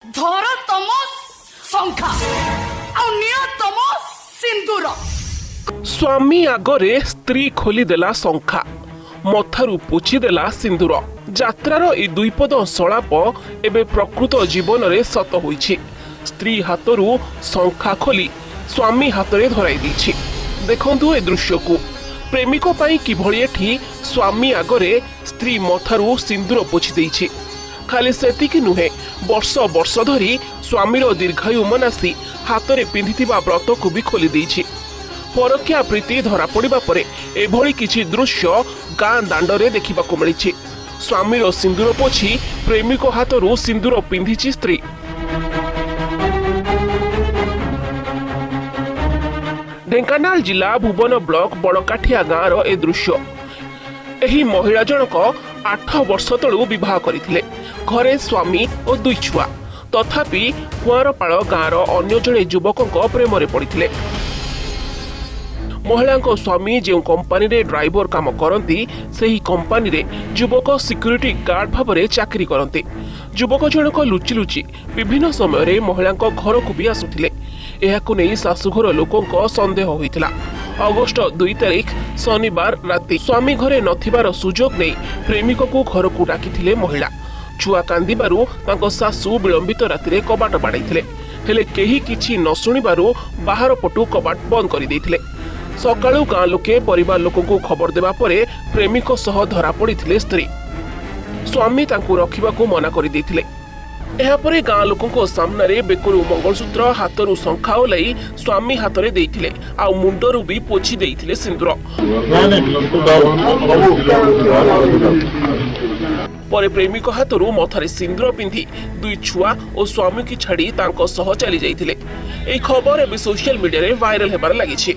ଧର ତମ ଶଙ୍ଖା ଆଉ ନିଅ ତମ ସିନ୍ଦୁର। ସ୍ୱାମୀ ଆଗରେ ସ୍ତ୍ରୀ ଖୋଲିଦେଲା ଶଙ୍ଖା, ମଥାରୁ ପୋଛିଦେଲା ସିନ୍ଦୁର। ଯାତ୍ରାର ଏ ଦୁଇପଦ ସଳାପ ଏବେ ପ୍ରକୃତ ଜୀବନରେ ସତ ହୋଇଛି। ସ୍ତ୍ରୀ ହାତରୁ ଶଙ୍ଖା ଖୋଲି ସ୍ୱାମୀ ହାତରେ ଧରାଇ ଦେଇଛି। ଦେଖନ୍ତୁ ଏ ଦୃଶ୍ୟକୁ। ପ୍ରେମିକ ପାଇଁ କିଭଳି ଏଠି ସ୍ୱାମୀ ଆଗରେ ସ୍ତ୍ରୀ ମଥାରୁ ସିନ୍ଦୁର ପୋଛି ଦେଇଛି। ଖାଲି ସେତିକି ନୁହେଁ, ବର୍ଷ ବର୍ଷ ଧରି ସ୍ୱାମୀର ଦୀର୍ଘାୟୁ ମନାସି ହାତରେ ପିନ୍ଧିଥିବା ବ୍ରତକୁ ବି ଖୋଲି ଦେଇଛି। ପରକୀୟା ପ୍ରୀତି ଧରାପଡ଼ିବା ପରେ ଏଭଳି କିଛି ଦୃଶ୍ୟ ଗାଁ ଦାଣ୍ଡରେ ଦେଖିବାକୁ ମିଳିଛି। ସ୍ୱାମୀର ସିନ୍ଦୁର ପୋଛି ପ୍ରେମିକ ହାତରୁ ସିନ୍ଦୁର ପିନ୍ଧିଛି ସ୍ତ୍ରୀ। ଢେଙ୍କାନାଳ ଜିଲ୍ଲା ଭୁବନ ବ୍ଲକ ବଡ଼କାଠିଆ ଗାଁର ଏ ଦୃଶ୍ୟ। ଏହି ମହିଳା ଜଣକ 8 ବର୍ଷ ତଳୁ ବିବାହ କରିଥିଲେ। ଘରେ ସ୍ୱାମୀ ଓ 2 ଛୁଆ। ତଥାପି କୁଆଁରପାଳ ଗାଁର ଅନ୍ୟ ଜଣେ ଯୁବକଙ୍କ ପ୍ରେମରେ ପଡ଼ିଥିଲେ। ମହିଳାଙ୍କ ସ୍ୱାମୀ ଯେଉଁ କମ୍ପାନୀରେ ଡ୍ରାଇଭର କାମ କରନ୍ତି, ସେହି କମ୍ପାନୀରେ ଯୁବକ ସିକ୍ୟୁରିଟି ଗାର୍ଡ ଭାବରେ ଚାକିରି କରନ୍ତି। ଯୁବକ ଜଣକ ଲୁଚି ଲୁଚି ବିଭିନ୍ନ ସମୟରେ ମହିଳାଙ୍କ ଘରକୁ ବି ଆସୁଥିଲେ। ଏହାକୁ ନେଇ ଶାଶୁଘର ଲୋକଙ୍କ ସନ୍ଦେହ ହୋଇଥିଲା। ଅଗଷ୍ଟ 2 ତାରିଖ ଶନିବାର ରାତି ସ୍ୱାମୀ ଘରେ ନଥିବାର ସୁଯୋଗ ନେଇ ପ୍ରେମିକକୁ ଘରକୁ ଡାକିଥିଲେ ମହିଳା। ଛୁଆ କାନ୍ଦିବାରୁ ତାଙ୍କ ଶାଶୁ ବିଳମ୍ବିତ ରାତିରେ କବାଟ ବାଡ଼ାଇଥିଲେ। ହେଲେ କେହି କିଛି ନ ଶୁଣିବାରୁ ବାହାର ପଟୁ କବାଟ ବନ୍ଦ କରିଦେଇଥିଲେ। ସକାଳୁ ଗାଁ ଲୋକେ ପରିବାର ଲୋକଙ୍କୁ ଖବର ଦେବା ପରେ ପ୍ରେମିକ ସହ ଧରା ପଡ଼ିଥିଲେ ସ୍ତ୍ରୀ। ସ୍ୱାମୀ ତାଙ୍କୁ ରଖିବାକୁ ମନା କରିଦେଇଥିଲେ। ଏହାପରେ ଗାଁ ଲୋକଙ୍କ ସାମ୍ନାରେ ବେକରୁ ମଙ୍ଗଳସୂତ୍ର, ହାତରୁ ଶଙ୍ଖା ଓହ୍ଲାଇ ସ୍ୱାମୀ ହାତରେ ଦେଇଥିଲେ। ଆଉ ମୁଣ୍ଡରୁ ବି ପୋଛି ଦେଇଥିଲେ ସିନ୍ଦୁର। ପରେ ପ୍ରେମିକ ହାତରୁ ମଥାରେ ସିନ୍ଦୁର ପିନ୍ଧି 2 ଛୁଆ ଓ ସ୍ୱାମୀକି ଛାଡ଼ି ତାଙ୍କ ସହ ଚାଲି ଯାଇଥିଲେ। ଏହି ଖବର ଏବେ ସୋସିଆଲ ମିଡିଆରେ ଭାଇରାଲ ହେବାରେ ଲାଗିଛି।